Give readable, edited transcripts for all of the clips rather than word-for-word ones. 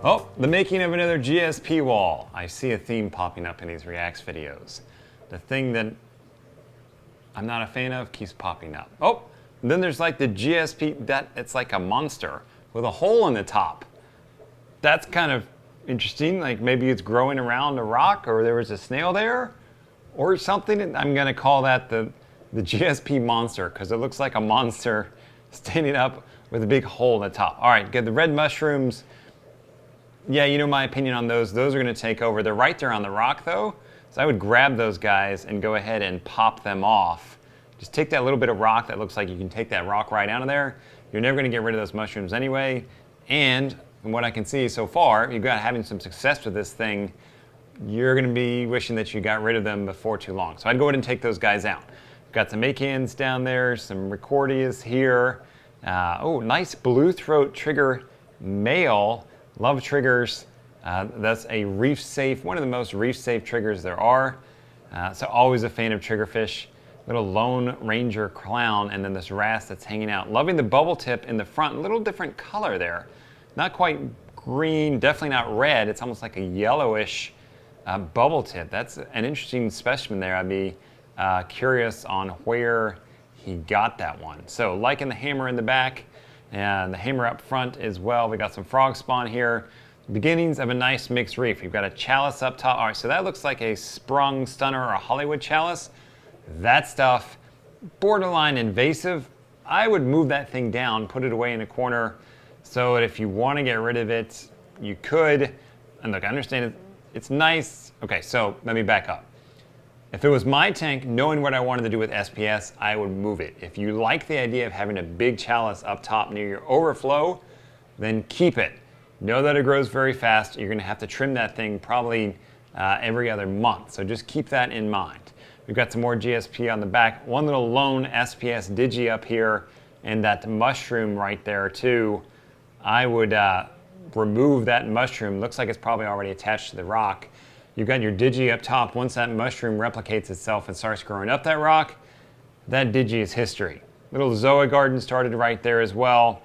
Oh, the making of another GSP wall. I see a theme popping up in these Reacts videos. The thing that I'm not a fan of keeps popping up. Oh, then there's like the GSP, it's like a monster with a hole in the top. That's kind of interesting. Like maybe it's growing around a rock, or there was a snail there or something. I'm gonna call that the GSP monster because it looks like a monster standing up with a big hole in the top. All right, good. The red mushrooms. Yeah, you know my opinion on those. Those are going to take over. They're right there on the rock, though. So I would grab those guys and go ahead and pop them off. Just take that little bit of rock that looks like you can take that rock right out of there. You're never going to get rid of those mushrooms anyway. And from what I can see so far, you've got having some success with this thing. You're going to be wishing that you got rid of them before too long. So I'd go ahead and take those guys out. We've got some acans down there, some recordias here. Oh, nice blue throat trigger male. Love triggers. That's a reef safe, one of the most reef safe triggers there are. So always a fan of triggerfish. Little Lone Ranger clown, and then this wrasse that's hanging out. Loving the bubble tip in the front, a little different color there. Not quite green, definitely not red. It's almost like a yellowish bubble tip. That's an interesting specimen there. I'd be curious on where he got that one. So liking the hammer in the back, and the hammer up front as well. We got some frog spawn here. Beginnings of a nice mixed reef. We've got a chalice up top. All right, so that looks like a sprung stunner or a Hollywood chalice. That stuff, borderline invasive. I would move that thing down, put it away in a corner, so that if you want to get rid of it, you could. And look, I understand it. It's nice. Okay, so let me back up. If it was my tank, knowing what I wanted to do with SPS, I would move it. If you like the idea of having a big chalice up top near your overflow, then keep it. Know that it grows very fast. You're gonna have to trim that thing probably every other month. So just keep that in mind. We've got some more GSP on the back. One little lone SPS digi up here, and that mushroom right there too. I would remove that mushroom. Looks like it's probably already attached to the rock. You've got your digi up top. Once that mushroom replicates itself and starts growing up that rock, that digi is history. Little Zoa garden started right there as well.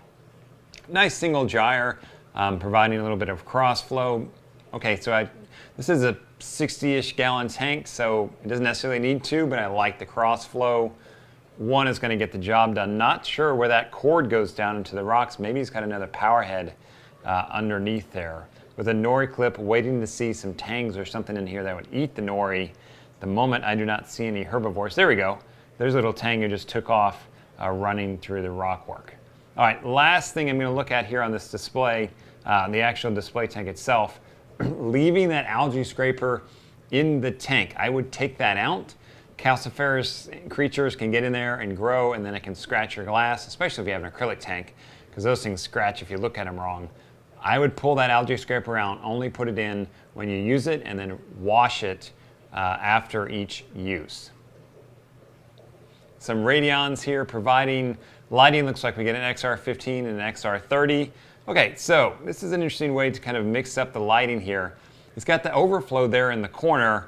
Nice single gyre, providing a little bit of cross flow. Okay, so this is a 60-ish gallon tank, so it doesn't necessarily need two, but I like the cross flow. One is going to get the job done. Not sure where that cord goes down into the rocks. Maybe he's got another power head underneath there. With a nori clip, waiting to see some tangs or something in here that would eat the nori. The moment I do not see any herbivores. There we go. There's a little tang who just took off running through the rock work. All right, last thing I'm going to look at here on this display, the actual display tank itself, leaving that algae scraper in the tank. I would take that out. Calciferous creatures can get in there and grow, and then it can scratch your glass, especially if you have an acrylic tank, because those things scratch if you look at them wrong. I would pull that algae scraper out, only put it in when you use it, and then wash it after each use. Some radions here providing lighting. Looks like we get an XR15 and an XR30. Okay, so this is an interesting way to kind of mix up the lighting here. It's got the overflow there in the corner,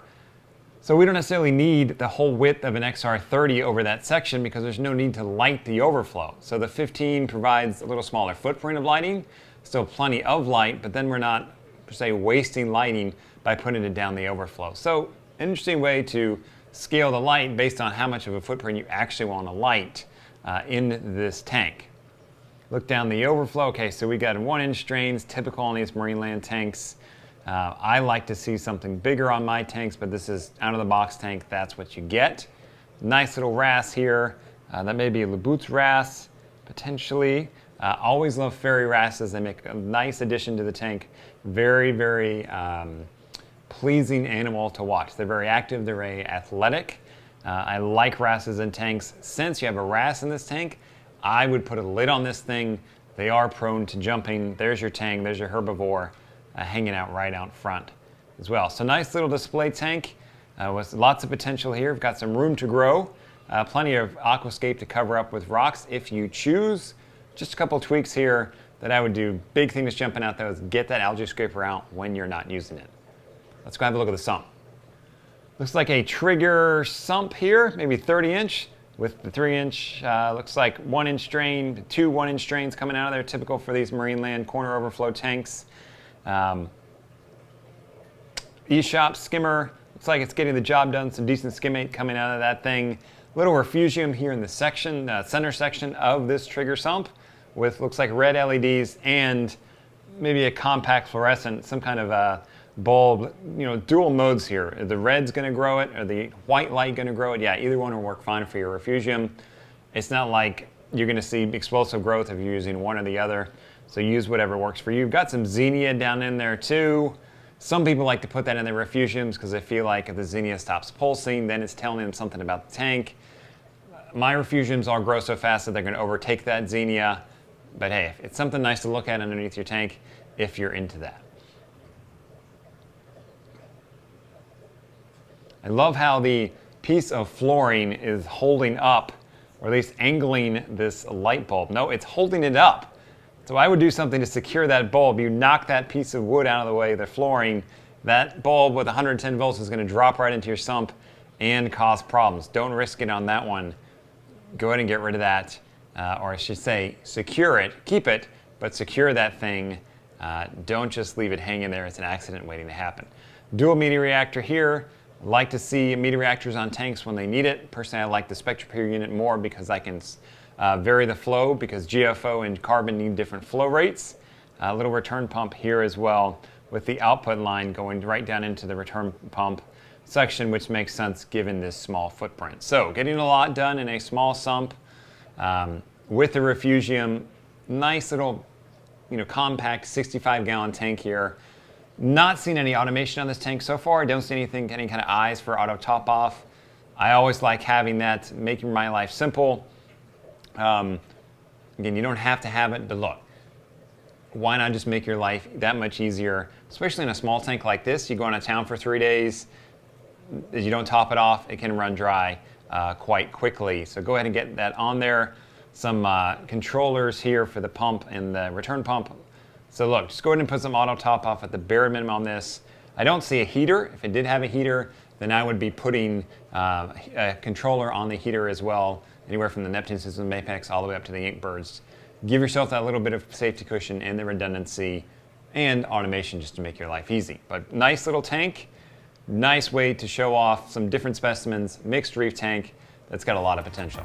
so we don't necessarily need the whole width of an XR30 over that section because there's no need to light the overflow. So the 15 provides a little smaller footprint of lighting, still plenty of light, but then we're not, per se, wasting lighting by putting it down the overflow. So an interesting way to scale the light based on how much of a footprint you actually want to light in this tank. Look down the overflow. Okay, so we got 1-inch strains, typical on these marine land tanks. I like to see something bigger on my tanks, but this is out of the box tank. That's what you get. Nice little wrasse here. That may be a Labout's wrasse, potentially. Always love fairy wrasses. They make a nice addition to the tank. Very, very pleasing animal to watch. They're very active. They're very athletic. I like wrasses in tanks. Since you have a wrasse in this tank, I would put a lid on this thing. They are prone to jumping. There's your tang. There's your herbivore hanging out right out front as well. So nice little display tank with lots of potential here. We've got some room to grow. Plenty of aquascape to cover up with rocks if you choose. Just a couple tweaks here that I would do. Big thing that's jumping out though is get that algae scraper out when you're not using it. Let's go have a look at the sump. Looks like a trigger sump here, maybe 30-inch with the 3-inch, looks like 1-inch strain, 2 1-inch strains coming out of there, typical for these marine land corner overflow tanks. eShop skimmer, looks like it's getting the job done. Some decent skimmate coming out of that thing. Little refugium here in the section, center section of this trigger sump with looks like red LEDs and maybe a compact fluorescent, some kind of bulb, you know, dual modes here. Are the red's gonna grow it or the white light gonna grow it? Yeah, either one will work fine for your refugium. It's not like you're gonna see explosive growth if you're using one or the other. So use whatever works for you. You've got some zinnia down in there too. Some people like to put that in their refugiums because they feel like if the zinnia stops pulsing, then it's telling them something about the tank. My refugiums all grow so fast that they're going to overtake that zinnia. But hey, it's something nice to look at underneath your tank if you're into that. I love how the piece of flooring is holding up, or at least angling this light bulb. No, it's holding it up. So I would do something to secure that bulb. You knock that piece of wood out of the way, the flooring, that bulb with 110 volts is going to drop right into your sump and cause problems. Don't risk it on that one. Go ahead and get rid of that, or I should say secure it, keep it, but secure that thing. Don't just leave it hanging there. It's an accident waiting to happen. Dual media reactor here. Like to see media reactors on tanks when they need it. Personally, I like the SpectraPure unit more because I can vary the flow because GFO and carbon need different flow rates. A little return pump here as well with the output line going right down into the return pump section, which makes sense given this small footprint. So getting a lot done in a small sump with the refugium. Nice little, you know, compact 65-gallon tank here. Not seen any automation on this tank so far. I don't see anything, any kind of eyes for auto top off. I always like having that, making my life simple. Again, you don't have to have it, but look, why not just make your life that much easier, especially in a small tank like this. You go out of town for 3 days, if you don't top it off, it can run dry quite quickly. So go ahead and get that on there. Some controllers here for the pump and the return pump. So look, just go ahead and put some auto top off at the bare minimum on this. I don't see a heater. If it did have a heater, then I would be putting a controller on the heater as well, anywhere from the Neptune system, Apex, all the way up to the Inkbirds. Give yourself that little bit of safety cushion and the redundancy and automation just to make your life easy. But nice little tank, nice way to show off some different specimens, mixed reef tank that's got a lot of potential.